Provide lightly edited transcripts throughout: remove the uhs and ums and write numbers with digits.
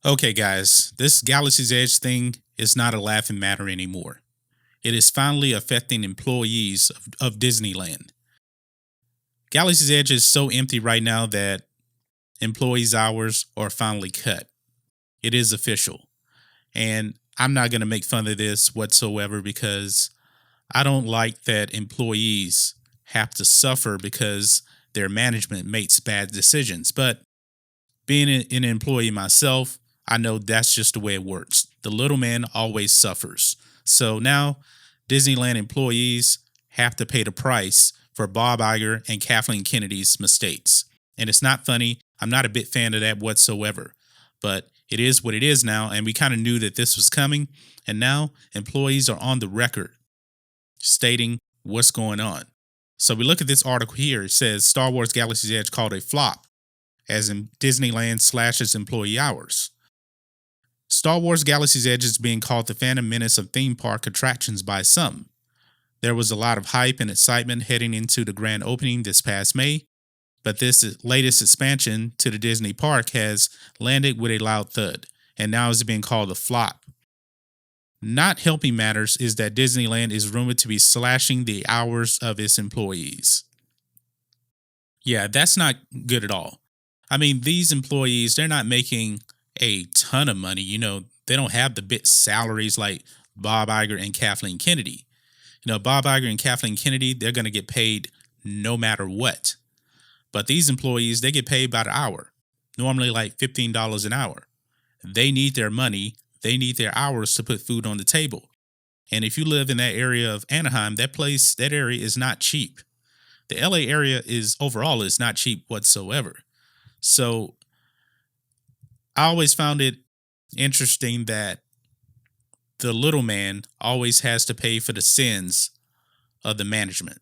Okay, guys, this Galaxy's Edge thing is not a laughing matter anymore. It is finally affecting employees of Disneyland. Galaxy's Edge is so empty right now that employees' hours are finally cut. It is official. And I'm not going to make fun of this whatsoever because I don't like that employees have to suffer because their management makes bad decisions. But being an employee myself, I know that's just the way it works. The little man always suffers. So now Disneyland employees have to pay the price for Bob Iger and Kathleen Kennedy's mistakes. And it's not funny. I'm not a big fan of that whatsoever. But it is what it is now. And we kind of knew that this was coming. And now employees are on the record stating what's going on. So we look at this article here. It says Star Wars Galaxy's Edge called a flop, as in Disneyland slashes employee hours. Star Wars Galaxy's Edge is being called the Phantom Menace of theme park attractions by some. There was a lot of hype and excitement heading into the grand opening this past May, but this latest expansion to the Disney park has landed with a loud thud, and now is being called a flop. Not helping matters is that Disneyland is rumored to be slashing the hours of its employees. Yeah, that's not good at all. I mean, these employees, they're not making a ton of money. They don't have the big salaries like Bob Iger and Kathleen Kennedy. Bob Iger and Kathleen Kennedy, they're going to get paid no matter what. But these employees, they get paid by the hour, normally like $15 an hour. They need their money. They need their hours to put food on the table. And if you live in that area of Anaheim, that area is not cheap. The LA area overall is not cheap whatsoever. So I always found it interesting that the little man always has to pay for the sins of the management.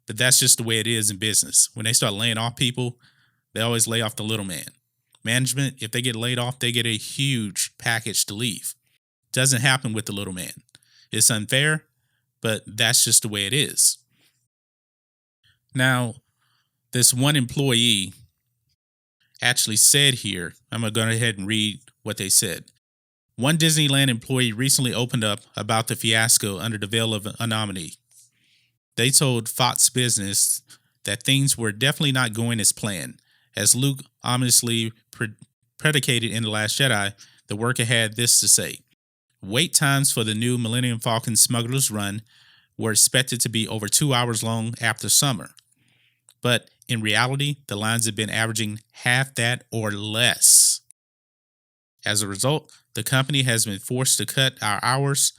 But that's just the way it is in business. When they start laying off people, they always lay off the little man. Management, if they get laid off, they get a huge package to leave. Doesn't happen with the little man. It's unfair, but that's just the way it is. Now, this one employee actually said here, I'm going to go ahead and read what they said. One Disneyland employee recently opened up about the fiasco under the veil of anonymity. They told Fox Business that things were definitely not going as planned. As Luke ominously predicated in The Last Jedi, the worker had this to say. Wait times for the new Millennium Falcon Smuggler's Run were expected to be over 2 hours long after summer. But in reality, the lines have been averaging half that or less. As a result, the company has been forced to cut our hours.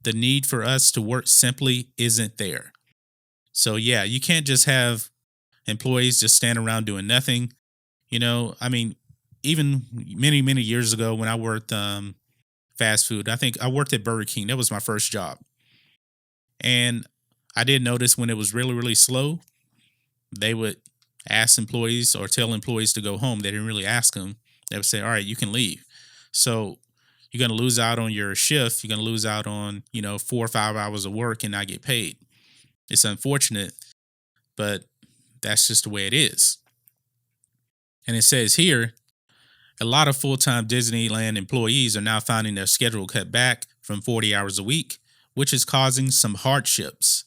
The need for us to work simply isn't there. So yeah, you can't just have employees just stand around doing nothing. Even many, many years ago when I worked fast food, I think I worked at Burger King. That was my first job. And I did notice when it was really, really slow, they would ask employees or tell employees to go home. They didn't really ask them. They would say, all right, you can leave. So you're going to lose out on your shift. You're going to lose out on, 4 or 5 hours of work and not get paid. It's unfortunate, but that's just the way it is. And it says here, a lot of full-time Disneyland employees are now finding their schedule cut back from 40 hours a week, which is causing some hardships.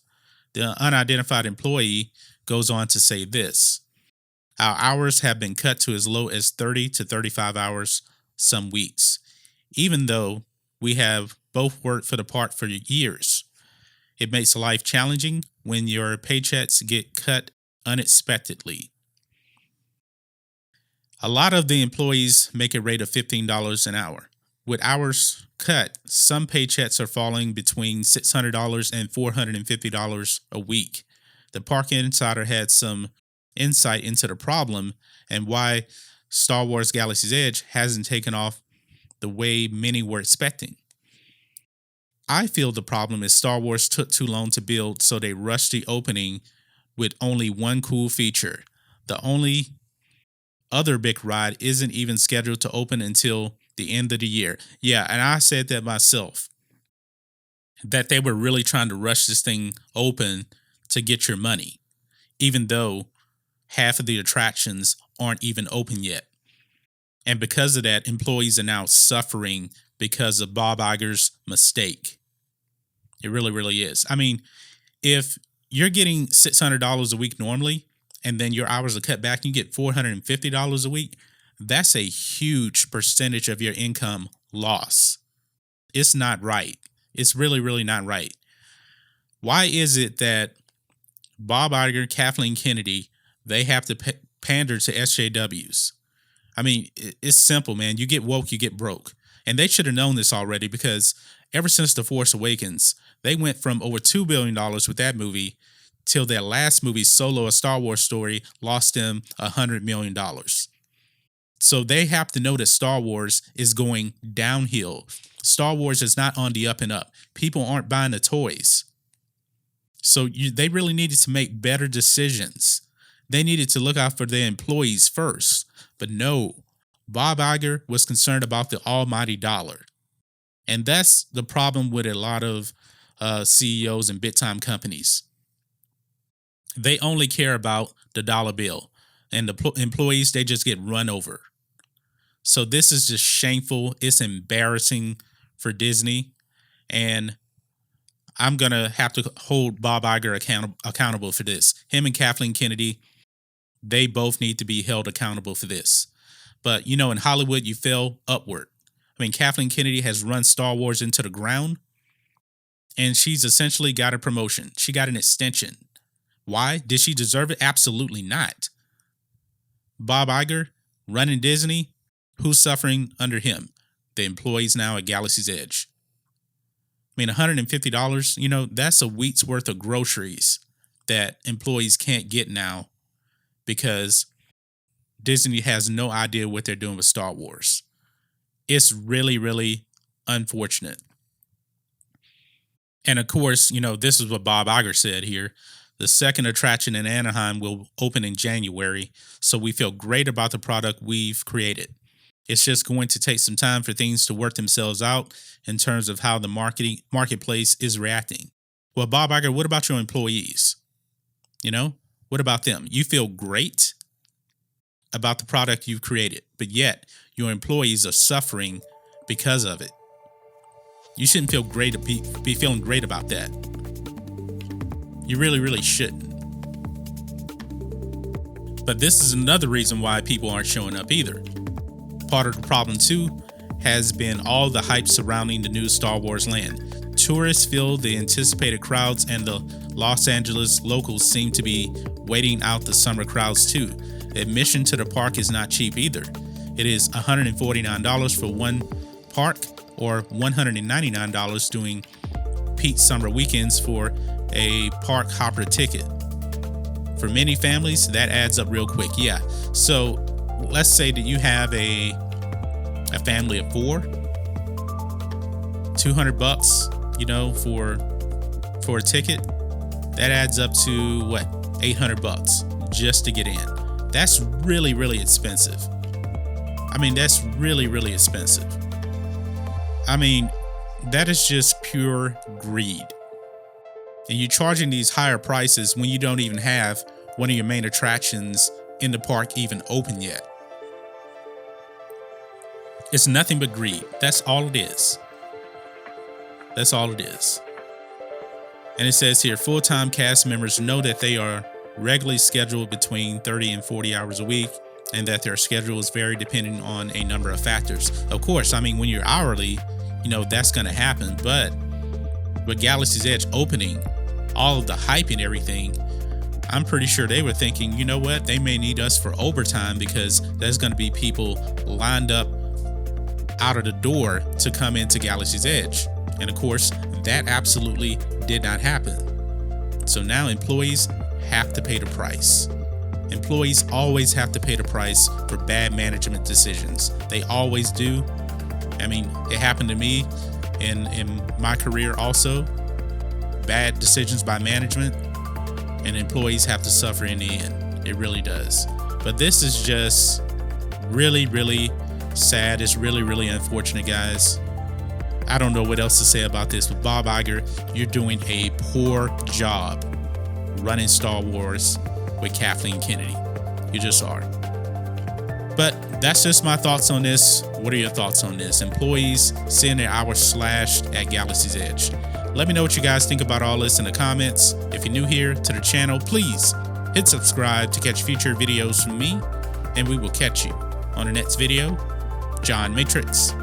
The unidentified employee goes on to say this. Our hours have been cut to as low as 30 to 35 hours some weeks, even though we have both worked for the park for years. It makes life challenging when your paychecks get cut unexpectedly. A lot of the employees make a rate of $15 an hour. With hours cut, some paychecks are falling between $600 and $450 a week. The Park Insider had some insight into the problem and why Star Wars Galaxy's Edge hasn't taken off the way many were expecting. I feel the problem is Star Wars took too long to build, so they rushed the opening with only one cool feature. The only other big ride isn't even scheduled to open until the end of the year. Yeah, and I said that myself, that they were really trying to rush this thing open to get your money, even though half of the attractions aren't even open yet. And because of that, employees are now suffering because of Bob Iger's mistake. It really, really is. I mean, if you're getting $600 a week normally, and then your hours are cut back, and you get $450 a week, that's a huge percentage of your income loss. It's not right. It's really, really not right. Why is it that Bob Iger, Kathleen Kennedy, they have to pander to SJWs? I mean, it's simple, man. You get woke, you get broke. And they should have known this already, because ever since The Force Awakens, they went from over $2 billion with that movie till their last movie, Solo, A Star Wars Story, lost them $100 million. So they have to know that Star Wars is going downhill. Star Wars is not on the up and up. People aren't buying the toys. So they really needed to make better decisions. They needed to look out for their employees first. But no, Bob Iger was concerned about the almighty dollar. And that's the problem with a lot of CEOs and big-time companies. They only care about the dollar bill. And the employees, they just get run over. So this is just shameful. It's embarrassing for Disney. And I'm going to have to hold Bob Iger accountable for this. Him and Kathleen Kennedy, they both need to be held accountable for this. But, you know, in Hollywood, you fell upward. I mean, Kathleen Kennedy has run Star Wars into the ground, and she's essentially got a promotion. She got an extension. Why? Did she deserve it? Absolutely not. Bob Iger running Disney, who's suffering under him? The employees now at Galaxy's Edge. I mean, $150, you know, that's a week's worth of groceries that employees can't get now because Disney has no idea what they're doing with Star Wars. It's really, really unfortunate. And of course, you know, this is what Bob Iger said here. The second attraction in Anaheim will open in January, so we feel great about the product we've created. It's just going to take some time for things to work themselves out in terms of how the marketplace is reacting. Well, Bob Iger, what about your employees? You know, what about them? You feel great about the product you've created, but yet your employees are suffering because of it. You shouldn't feel great to be feeling great about that. You really, really shouldn't. But this is another reason why people aren't showing up either. Part of the problem too has been all the hype surrounding the new Star Wars land. Tourists feel the anticipated crowds, and the Los Angeles locals seem to be waiting out the summer crowds too. Admission to the park is not cheap either. It is $149 for one park, or $199 during peak summer weekends for a park hopper ticket. For many families, that adds up real quick. Yeah. So let's say that you have a family of four, $200, you know, for a ticket. That adds up to what? $800 just to get in. That's really, really expensive. I mean, that's really, really expensive. I mean, that is just pure greed. And you're charging these higher prices when you don't even have one of your main attractions in the park even open yet. It's nothing but greed. That's all it is. That's all it is. And it says here, full-time cast members know that they are regularly scheduled between 30 and 40 hours a week, and that their schedule is very dependent on a number of factors. Of course, I mean, when you're hourly, you know, that's going to happen. But with Galaxy's Edge opening, all of the hype and everything, I'm pretty sure they were thinking, you know what, they may need us for overtime because there's going to be people lined up out of the door to come into Galaxy's Edge. And of course, that absolutely did not happen. So now employees have to pay the price. Employees always have to pay the price for bad management decisions. They always do. I mean, it happened to me in my career also. Bad decisions by management, and employees have to suffer in the end. It really does. But this is just really, really sad. It's really, really unfortunate, guys. I don't know what else to say about this, but Bob Iger, you're doing a poor job running Star Wars with Kathleen Kennedy. You just are. But That's just my thoughts on this. What are your thoughts on this? Employees seeing their hours slashed at Galaxy's Edge. Let me know what you guys think about all this in the comments. If you're new here to the channel, please hit subscribe to catch future videos from me, and we will catch you on the next video. John Matrixx,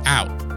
out.